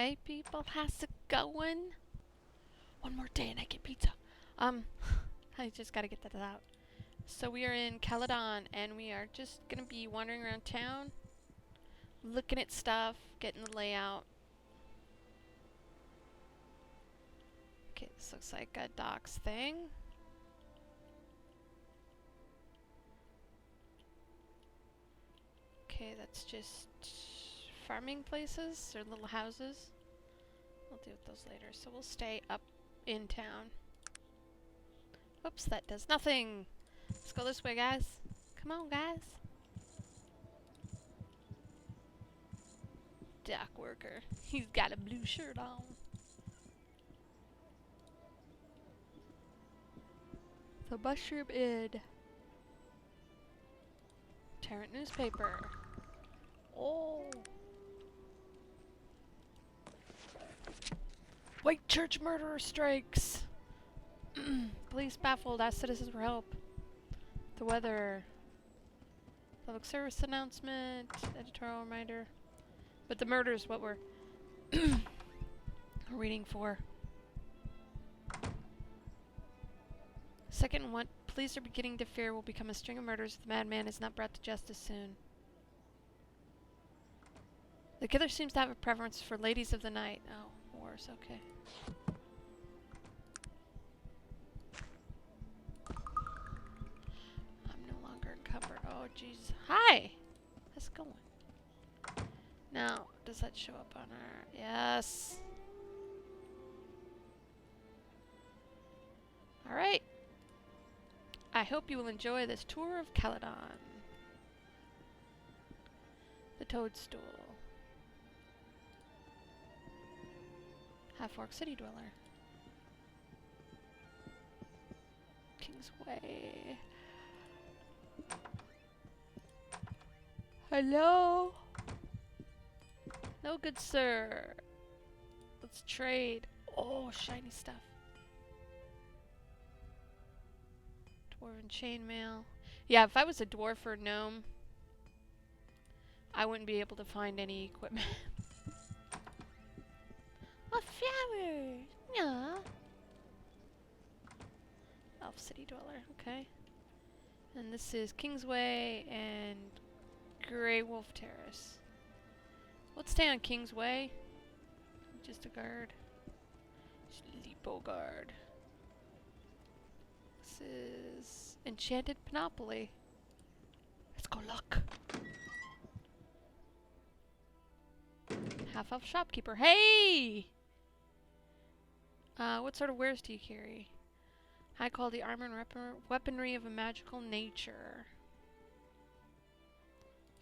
Hey people, how's it going? One more day and I get pizza. I just gotta get that out. So we are in Caladon and we are just gonna be wandering around town, looking at stuff, getting the layout. Okay, this looks like a docks thing. Okay, that's just farming places or little houses. We'll deal with those later. So we'll stay up in town. Oops, that does nothing. Let's go this way, guys. Come on, guys. Dock worker. He's got a blue shirt on. The mushroom inn. Tarrant newspaper. Oh. White church murderer strikes. Police baffled. Ask citizens for help. The weather. Public service announcement. Editorial reminder. But the murder is what we're reading for. Second, what police are beginning to fear will become a string of murders if the madman is not brought to justice soon. The killer seems to have a preference for ladies of the night. Oh, wars, okay. I'm no longer encumbered. Oh, jeez. Hi! How's it going? Now, does that show up on our... Yes! Alright. I hope you will enjoy this tour of Caladon. The Toadstool. Half-Orc City Dweller. Kingsway. Hello? No, good sir. Let's trade. Oh, shiny stuff. Dwarven chainmail. Yeah, if I was a dwarf or gnome, I wouldn't be able to find any equipment. A flower! Yeah. Elf City Dweller, okay. And this is Kingsway and Grey Wolf Terrace. Let's stay on Kingsway. Just a guard. Sleepo guard. This is Enchanted Panoply. Let's go look. Half-elf shopkeeper. Hey! What sort of wares do you carry? High quality armor and weaponry of a magical nature.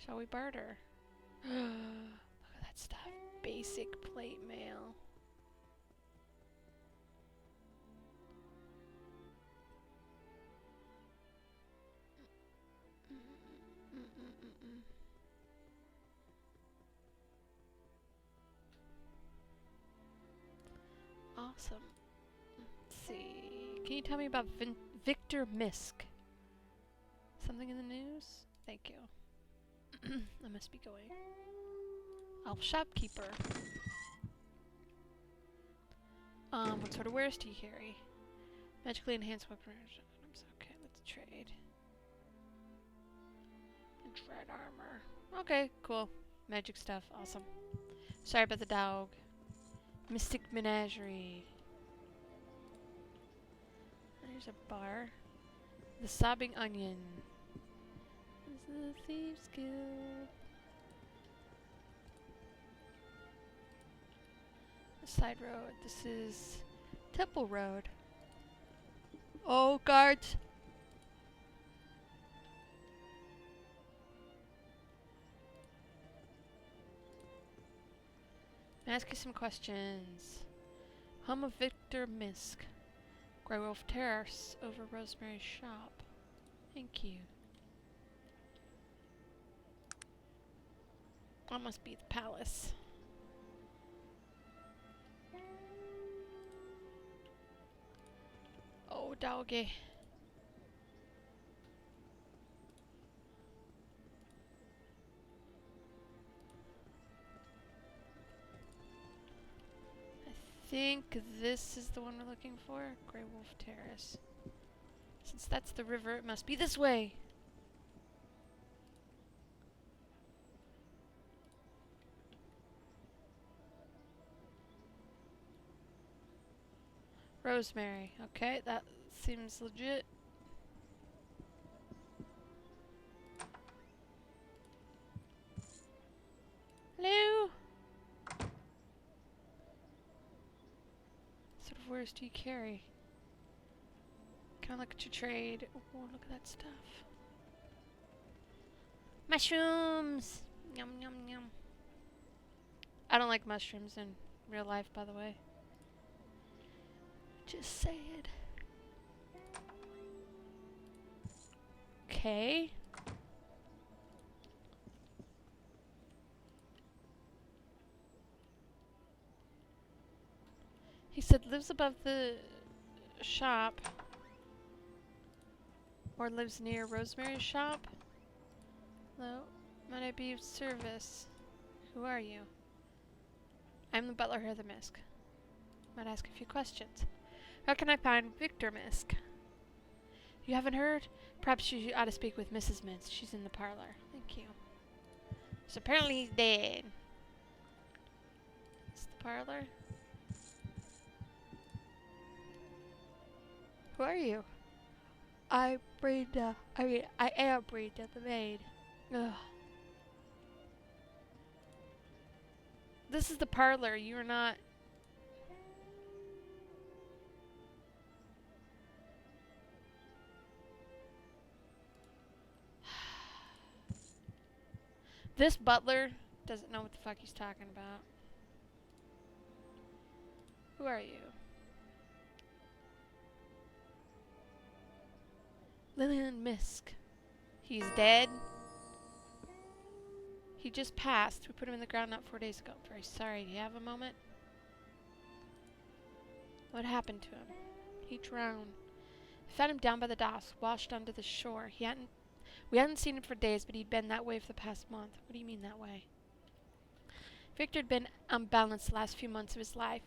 Shall we barter? Look at that stuff. Basic plate mail. Awesome. Let's see. Can you tell me about Victor Misk? Something in the news? Thank you. I must be going. Elf shopkeeper. What sort of wares do you carry? Magically enhanced weapon items. Okay, let's trade. Dread armor. Okay, cool. Magic stuff. Awesome. Sorry about the dog. Mystic Menagerie. There's a bar. The Sobbing Onion. This is the Thieves Guild. The side road. This is Temple Road. Oh, guards! Ask you some questions. Home of Victor Misk. Grey Wolf Terrace over Rosemary's shop. Thank you. That must be the palace. Oh, doggy. think this is the one we're looking for. Grey Wolf Terrace. Since that's the river, it must be this way. Rosemary. Okay, that seems legit. Hello? What sort of wares do you carry? Kind of look at your trade. Oh, look at that stuff. Mushrooms! Yum, yum, yum. I don't like mushrooms in real life, by the way. Just say it. Okay. He said lives above the shop. Or lives near Rosemary's shop. Hello? Might I be of service? Who are you? I'm the butler here at the Misk. Might ask a few questions. Where can I find Victor Misk? You haven't heard? Perhaps you ought to speak with Mrs. Misk. She's in the parlor. Thank you. So apparently he's dead. It's the parlor. Who are you? I am Brenda, the maid. Ugh. This is the parlor. You are not... This butler doesn't know what the fuck he's talking about. Who are you? Lillian Misk. He's dead. He just passed. We put him in the ground not 4 days ago. I'm very sorry. Do you have a moment? What happened to him? He drowned. We found him down by the docks, washed onto the shore. We hadn't seen him for days, but he'd been that way for the past month. What do you mean that way? Victor had been unbalanced the last few months of his life.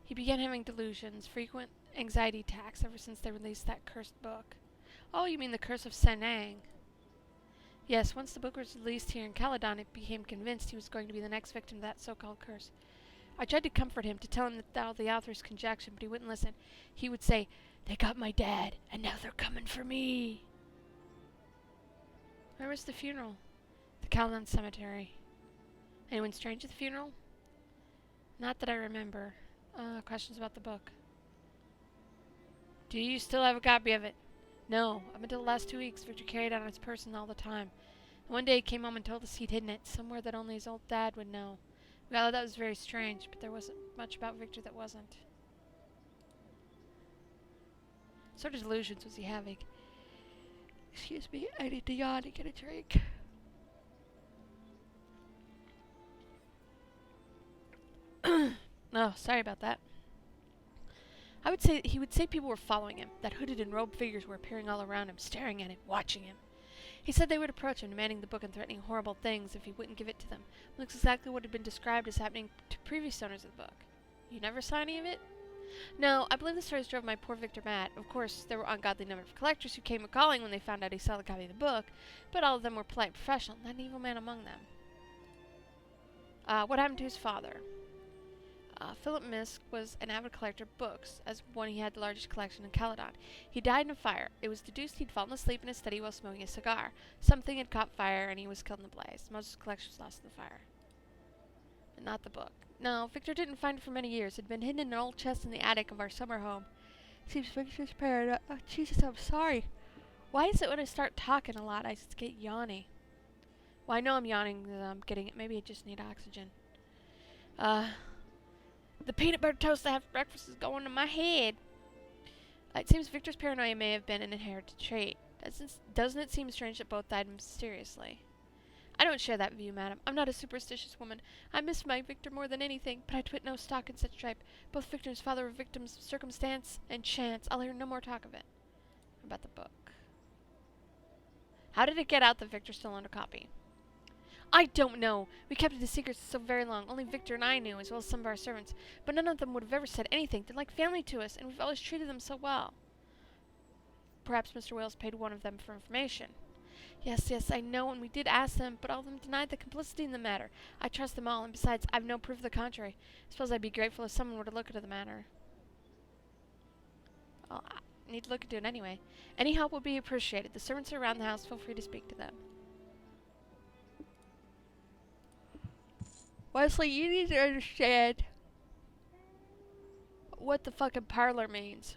He began having delusions, frequent anxiety attacks ever since they released that cursed book. Oh, you mean the Curse of Senang? Yes, once the book was released here in Caladon, it became convinced he was going to be the next victim of that so-called curse. I tried to comfort him, to tell him that all the author's conjecture, but he wouldn't listen. He would say, "They got my dad, and now they're coming for me." Where was the funeral? The Caladon Cemetery. Anyone strange at the funeral? Not that I remember. Questions about the book. Do you still have a copy of it? No. Up until the last 2 weeks, Victor carried it on his person all the time. And one day he came home and told us he'd hidden it somewhere that only his old dad would know. We all thought that was very strange, but there wasn't much about Victor that wasn't. What sort of delusions was he having? Excuse me, I need to yawn and get a drink. Oh, sorry about that. He would say people were following him, that hooded and robed figures were appearing all around him, staring at him, watching him. He said they would approach him, demanding the book and threatening horrible things if he wouldn't give it to them. It looks exactly what had been described as happening to previous owners of the book. You never saw any of it? No, I believe the stories drove my poor Victor mad. Of course, there were ungodly number of collectors who came a-calling when they found out he saw the copy of the book, but all of them were polite and professional, not an evil man among them. What happened to his father? Philip Misk was an avid collector of books, as one he had the largest collection in Caladon. He died in a fire. It was deduced he'd fallen asleep in his study while smoking a cigar. Something had caught fire, and he was killed in the blaze. Most of his collection was lost in the fire. But not the book. No, Victor didn't find it for many years. It had been hidden in an old chest in the attic of our summer home. Seems Victor's paranoid. Oh, Jesus, I'm sorry. Why is it when I start talking a lot, I just get yawny? Well, I know I'm yawning. I'm getting it. Maybe I just need oxygen. The peanut butter toast I have for breakfast is going to my head. It seems Victor's paranoia may have been an inherited trait. Doesn't it seem strange that both died mysteriously? I don't share that view, madam. I'm not a superstitious woman. I miss my Victor more than anything, but I put no stock in such tripe. Both Victor and his father were victims of circumstance and chance. I'll hear no more talk of it. About the book. How did it get out that Victor still owned a copy? I don't know. We kept it a secret so very long. Only Victor and I knew, as well as some of our servants. But none of them would have ever said anything. They're like family to us, and we've always treated them so well. Perhaps Mr. Wales paid one of them for information. Yes, yes, I know, and we did ask them, but all of them denied the complicity in the matter. I trust them all, and besides, I've no proof of the contrary. I suppose I'd be grateful if someone were to look into the matter. Well, I need to look into it anyway. Any help would be appreciated. The servants are around the house. Feel free to speak to them. Wesley, you need to understand what the fucking parlor means.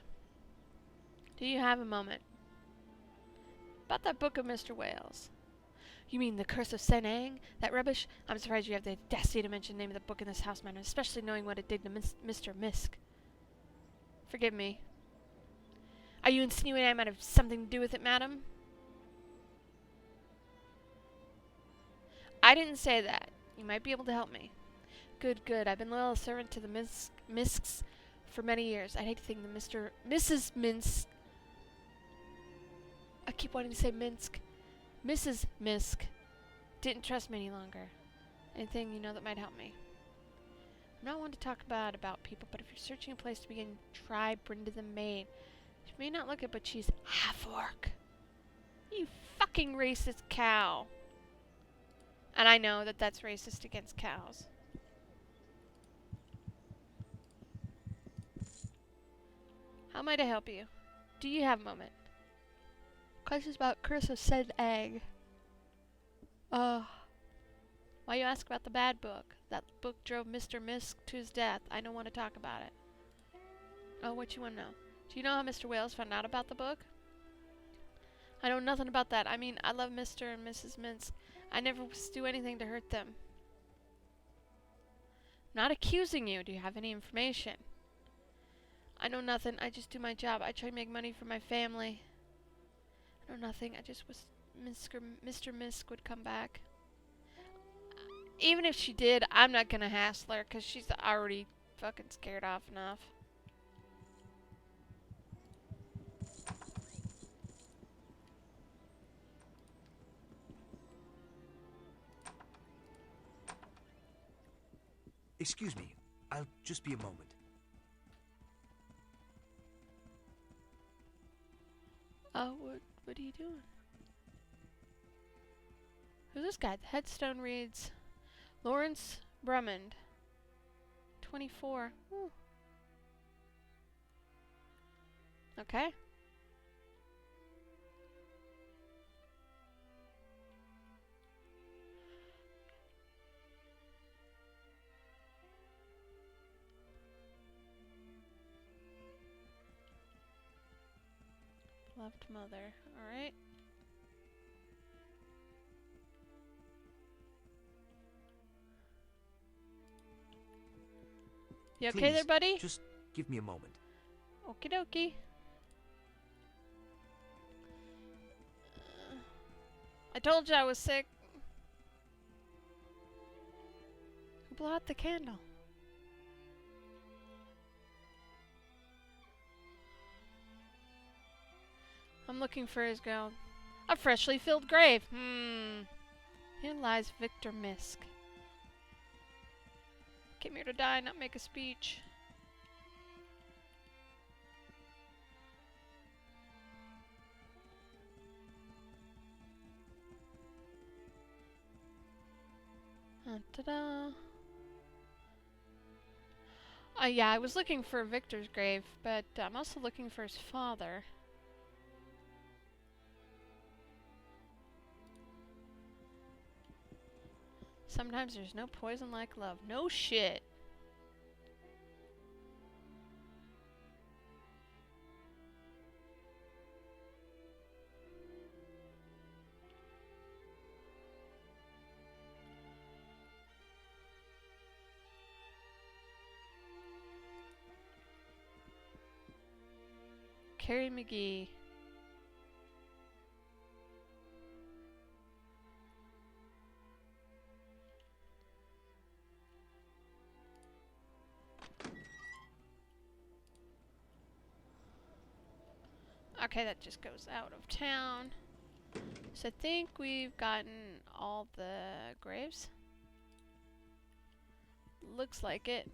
Do you have a moment? About that book of Mr. Wales. You mean The Curse of St. Ang? That rubbish? I'm surprised you have the audacity to mention the name of the book in this house, madam, especially knowing what it did to Mr. Misk. Forgive me. Are you insinuating I might have something to do with it, madam? I didn't say that. You might be able to help me. Good, good. I've been loyal servant to the Misks for many years. I'd hate to think that Mrs. Minsk... I keep wanting to say Minsk. Mrs. Misk didn't trust me any longer. Anything you know that might help me? I'm not one to talk about people, but if you're searching a place to begin, try Brenda the maid. She may not look it, but she's half-orc. You fucking racist cow. And I know that that's racist against cows. How am I to help you? Do you have a moment? Questions about Curse of St. Ang. Why you ask about the bad book? That book drove Mr. Misk to his death. I don't want to talk about it. Oh, what you want to know? Do you know how Mr. Wales found out about the book? I know nothing about that. I mean, I love Mr. and Mrs. Minsk. I never do anything to hurt them. I'm not accusing you. Do you have any information? I know nothing. I just do my job. I try to make money for my family. I know nothing. I just wish Mr. Misk would come back. Even if she did, I'm not gonna hassle her because she's already fucking scared off enough. Excuse me. I'll just be a moment. What are you doing? Who's this guy? The headstone reads Lawrence Brummond, 24. Ooh. Okay. Loved mother. Alright. You okay there, buddy? Just give me a moment. Okie dokie. I told you I was sick. Who blew out the candle? I'm looking for his girl. A freshly filled grave. Here lies Victor Misk. Came here to die, not make a speech. Ta-da! Yeah, I was looking for Victor's grave, but I'm also looking for his father. Sometimes there's no poison like love. No shit. Carrie McGee. Okay, that just goes out of town. So I think we've gotten all the graves. Looks like it.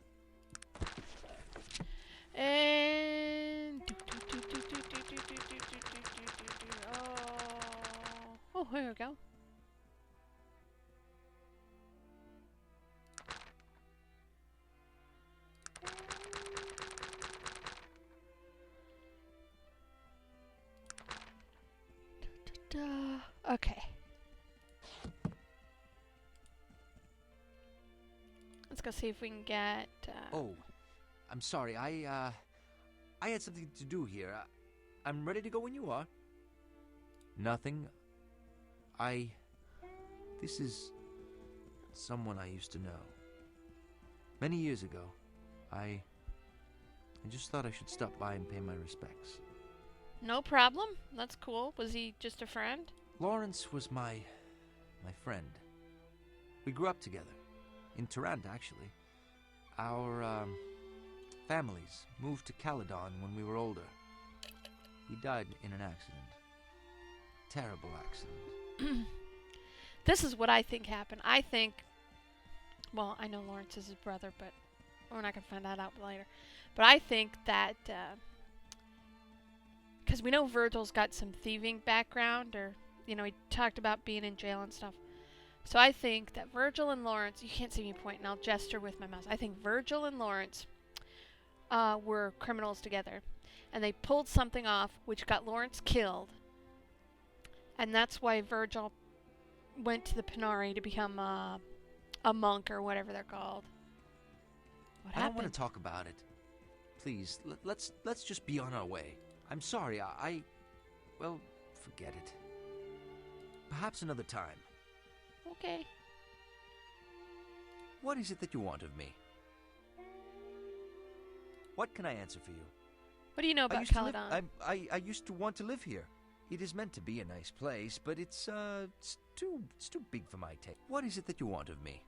And oh, here we go. Okay. Let's go see if we can get. Oh, I'm sorry. I had something to do here. I'm ready to go when you are. Nothing. This is someone I used to know. Many years ago. I just thought I should stop by and pay my respects. No problem. That's cool. Was he just a friend? Lawrence was my friend. We grew up together. In Tarant, actually. Our families moved to Caladon when we were older. He died in an accident. Terrible accident. This is what I think happened. I think, well, I know Lawrence is his brother, but we're not going to find that out later. But I think that, because we know Virgil's got some thieving background, or, you know, he talked about being in jail and stuff. So I think that Virgil and Lawrence, you can't see me pointing, I'll gesture with my mouse. I think Virgil and Lawrence were criminals together. And they pulled something off which got Lawrence killed. And that's why Virgil went to the Panari to become a monk or whatever they're called. What happened? I don't want to talk about it. Please, let's just be on our way. I'm sorry, well, forget it. Perhaps another time. Okay. What is it that you want of me? What can I answer for you? What do you know about Caladon? I used to want to live here. It is meant to be a nice place, but it's too big for my taste. What is it that you want of me?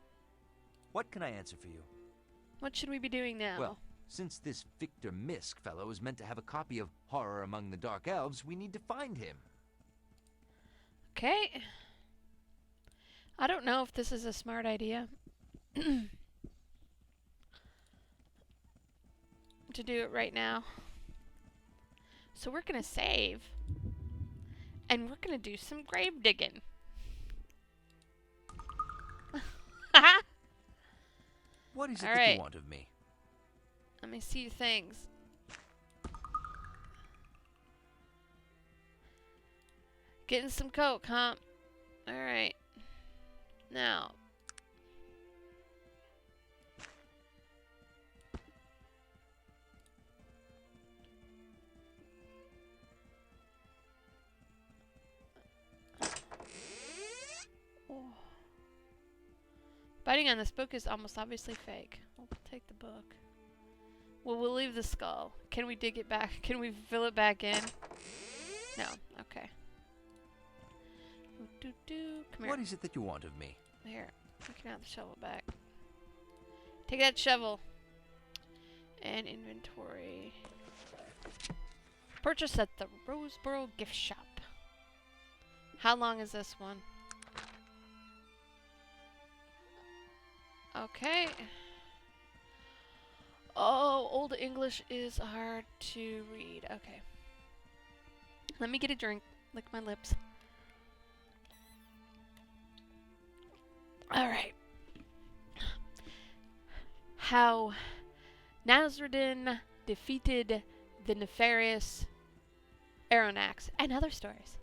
What can I answer for you? What should we be doing now? Well, since this Victor Misk fellow is meant to have a copy of Horror Among the Dark Elves, we need to find him. Okay. I don't know if this is a smart idea. To do it right now. So we're going to save. And we're going to do some grave digging. What is it that you want of me? Let me see things. Getting some coke, huh? Alright. Now. Oh. Biting on this book is almost obviously fake. We'll take the book. Well, we'll leave the skull. Can we dig it back? Can we fill it back in? No. Okay. Come here. What is it that you want of me? Here. You can have the shovel back. Take that shovel. And inventory. Purchase at the Roseboro gift shop. How long is this one? Okay. Oh, Old English is hard to read. Okay. Let me get a drink. Lick my lips. Alright. How Nasruddin defeated the nefarious Aronnax and other stories.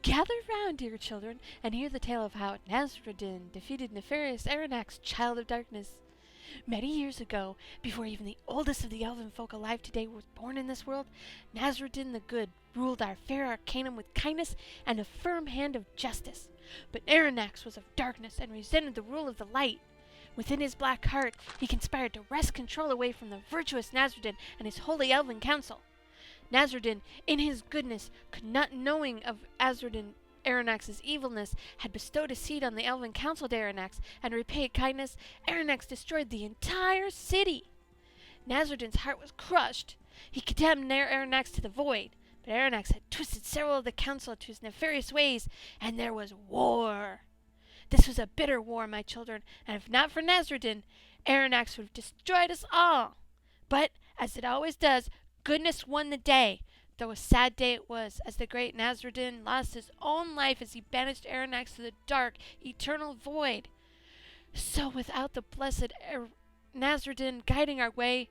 Gather round, dear children, and hear the tale of how Nasruddin defeated nefarious Aronnax, child of darkness. Many years ago, before even the oldest of the elven folk alive today was born in this world, Nasruddin the Good ruled our fair Arcanum with kindness and a firm hand of justice. But Aronnax was of darkness and resented the rule of the light. Within his black heart, he conspired to wrest control away from the virtuous Nasruddin and his holy elven council. Nasruddin, in his goodness, not knowing of Aronnax's evilness, had bestowed a seat on the elven council to Aronnax, and to repay kindness, Aronnax destroyed the entire city. Nasruddin's heart was crushed. He condemned Aronnax to the void, But Aranax had twisted several of the council to his nefarious ways, and there was war. This was a bitter war, my children, and if not for Nasreddin, Aranax would have destroyed us all. But, as it always does, goodness won the day, though a sad day it was, as the great Nasreddin lost his own life as he banished Aranax to the dark, eternal void. So without the blessed Nasreddin guiding our way,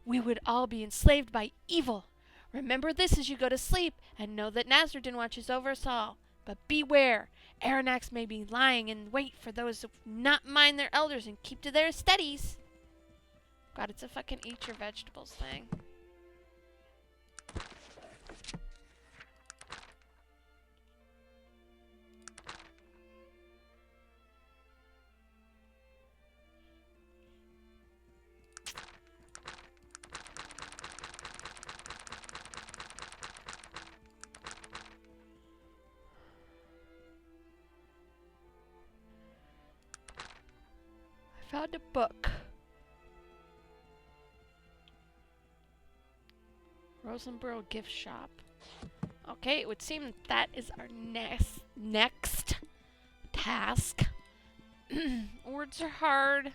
we would all be enslaved by evil. Remember this as you go to sleep, and know that Nasreddin watches over us all. But beware, Aranax may be lying in wait for those who not mind their elders and keep to their studies. God, it's a fucking eat your vegetables thing. I found a book. Rosenborough gift shop. Okay, it would seem that is our next task. Words are hard.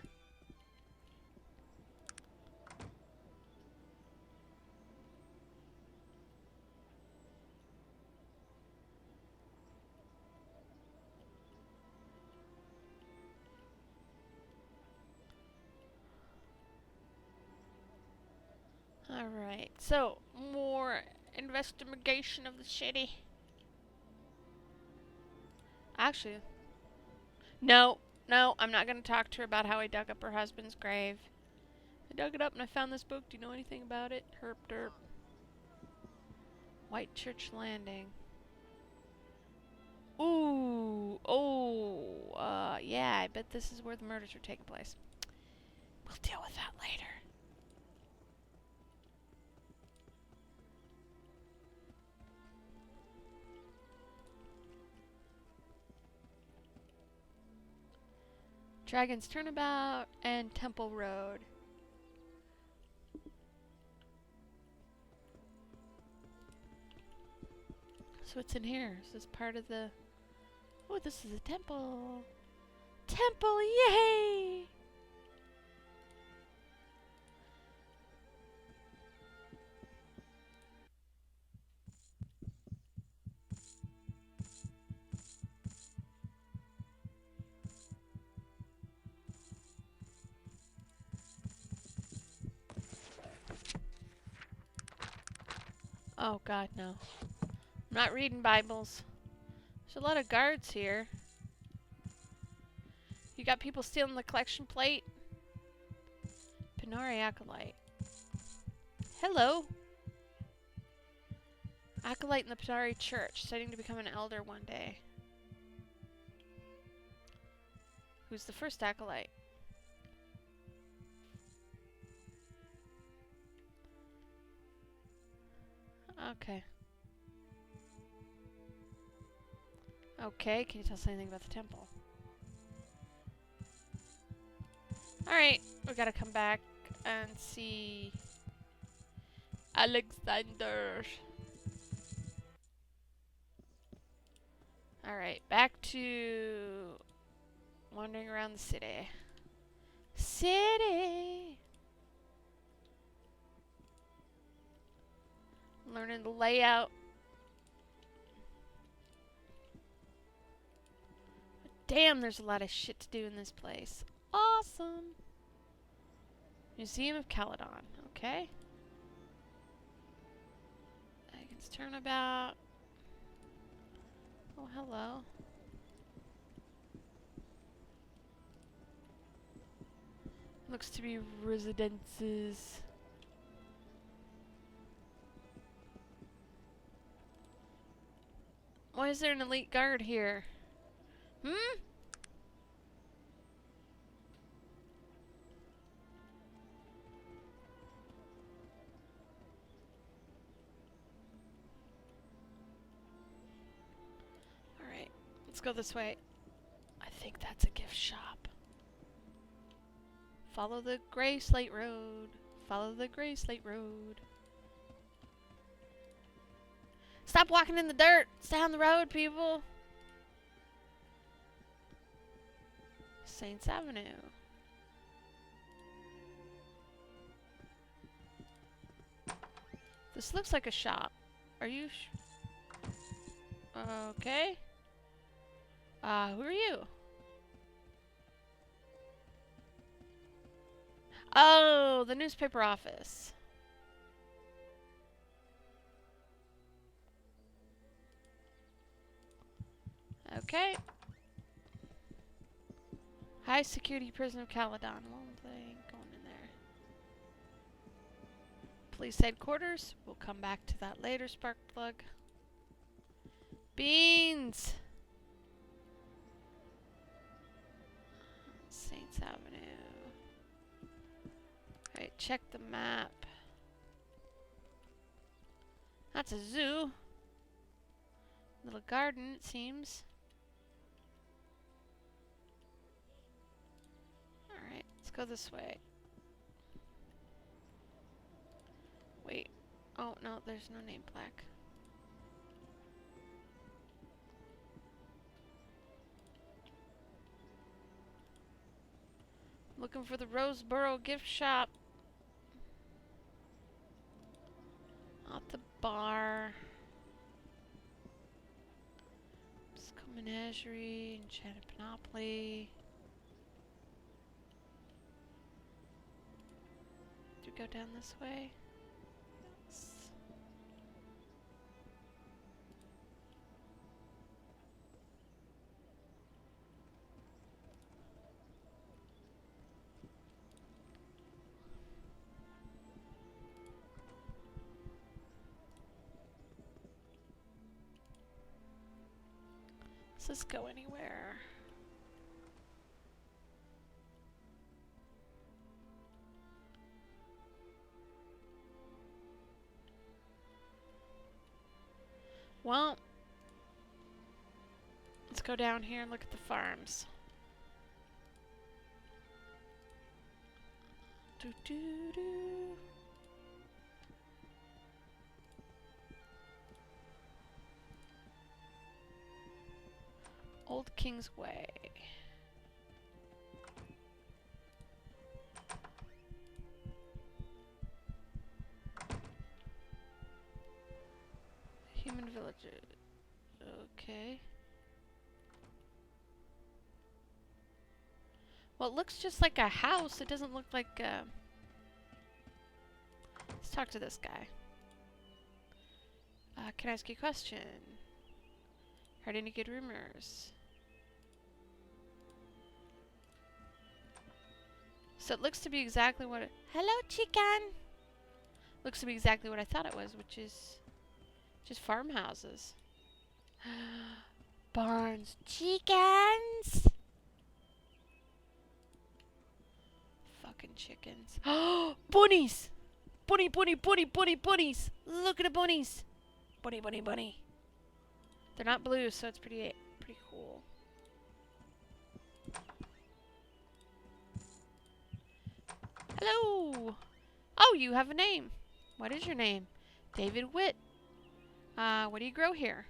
Alright, so more investigation of the city. Actually, no, I'm not going to talk to her about how I dug up her husband's grave. I dug it up and I found this book. Do you know anything about it? Herp derp. White Church Landing. Ooh, yeah, I bet this is where the murders are taking place. We'll deal with that later. Dragon's Turnabout and Temple Road. So what's in here? Is this part of the... Oh, this is a temple. Temple, yay! Oh god, no. I'm not reading Bibles. There's a lot of guards here. You got people stealing the collection plate? Pinari Acolyte. Hello. Acolyte in the Pinari Church, studying to become an elder one day. Who's the first acolyte? Okay. Okay, can you tell us anything about the temple? Alright, we gotta come back and see Alexander. Alright, back to wandering around the city. City! Learning the layout. Damn, there's a lot of shit to do in this place. Awesome. Museum of Caladon. Okay. Dragon's Turnabout. Oh, hello. Looks to be residences. Why is there an elite guard here? Hmm? Alright, let's go this way. I think that's a gift shop. Follow the gray slate road. Follow the gray slate road. Stop walking in the dirt. Stay on the road, people. Saints Avenue. This looks like a shop. Are you okay? Who are you? Oh, the newspaper office. Okay. High security prison of Caladon. Well, they ain't going in there. Police headquarters. We'll come back to that later, Sparkplug. Beans! Saints Avenue. Alright, check the map. That's a zoo. Little garden, it seems. Alright, let's go this way. Wait. Oh, no, there's no name plaque. Looking for the Roseboro gift shop. Not the bar. Skull Menagerie, Enchanted Panoply. Do we go down this way? Yes. Does this go anywhere? Well, let's go down here and look at the farms. Do do do. Old King's Way. Human villager. Okay. Well, it looks just like a house. It doesn't look like Let's talk to this guy. Can I ask you a question? Heard any good rumors? So it looks to be exactly what it... Hello, chicken! Looks to be exactly what I thought it was, which is just farmhouses. Barns. Chickens! Fucking chickens. Oh, bunnies! Bunny, bunny, bunny, bunny, bunnies! Look at the bunnies! Bunny, bunny, bunny. They're not blue, so it's pretty cool. Hello! Oh, you have a name. What is your name? David Witt. What do you grow here?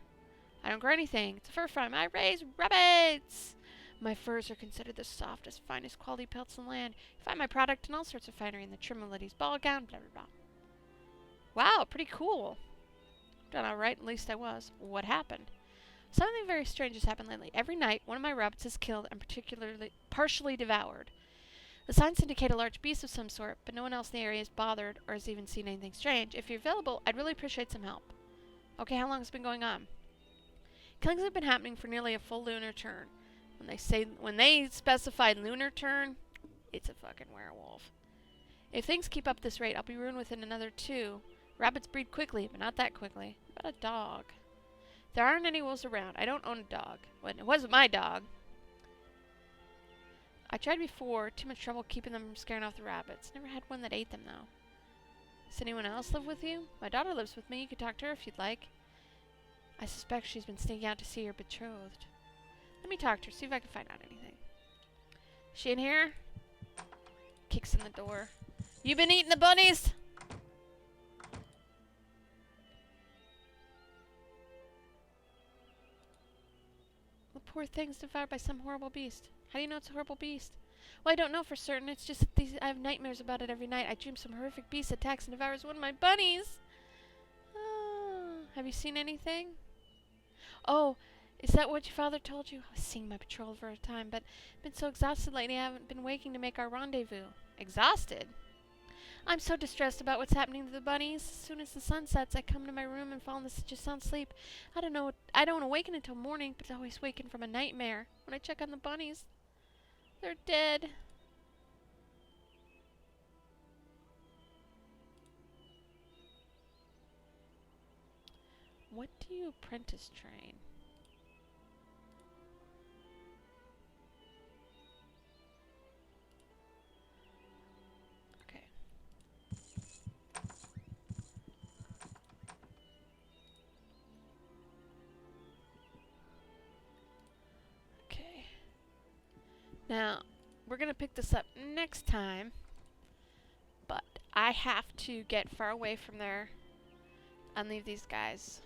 I don't grow anything. It's a fur farm. I raise rabbits! My furs are considered the softest, finest quality pelts in the land. You find my product in all sorts of finery in the trim of lady's ball gown, blah, blah, blah. Wow, pretty cool. Done alright, at least I was. What happened? Something very strange has happened lately. Every night, one of my rabbits is killed and partially devoured. The signs indicate a large beast of some sort, but no one else in the area is bothered or has even seen anything strange. If you're available, I'd really appreciate some help. Okay, how long has it been going on? Killings have been happening for nearly a full lunar turn. When they specify lunar turn, it's a fucking werewolf. If things keep up this rate, I'll be ruined within another 2. Rabbits breed quickly, but not that quickly. What about a dog? There aren't any wolves around. I don't own a dog. Well, it wasn't my dog. I tried before. Too much trouble keeping them from scaring off the rabbits. Never had one that ate them, though. Does anyone else live with you? My daughter lives with me. You could talk to her if you'd like. I suspect she's been sneaking out to see her betrothed. Let me talk to her, see if I can find out anything. She in here? Kicks in the door. You been eating the bunnies? poor thing's devoured by some horrible beast. How do you know it's a horrible beast? Well, I don't know for certain. It's just that I have nightmares about it every night. I dream some horrific beast attacks and devours one of my bunnies. Have you seen anything? Oh, is that what your father told you? I was seeing my patrol for a time, but I've been so exhausted lately I haven't been waking to make our rendezvous. Exhausted? I'm so distressed about what's happening to the bunnies. As soon as the sun sets, I come to my room and fall into such a sound sleep. I don't awaken until morning, but always waken from a nightmare. When I check on the bunnies, they're dead. What do you apprentice train? Okay. Okay. Now, we're going to pick this up next time, but I have to get far away from there and leave these guys.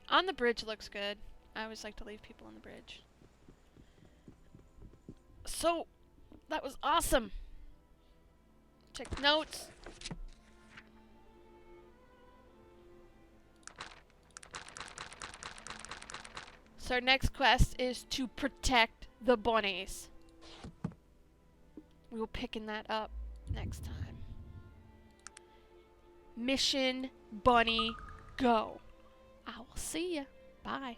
On the bridge looks good. I always like to leave people on the bridge. So, that was awesome. Check notes. So our next quest is to protect the bunnies. We will picking that up next time. Mission Bunny Go. I will see ya. Bye.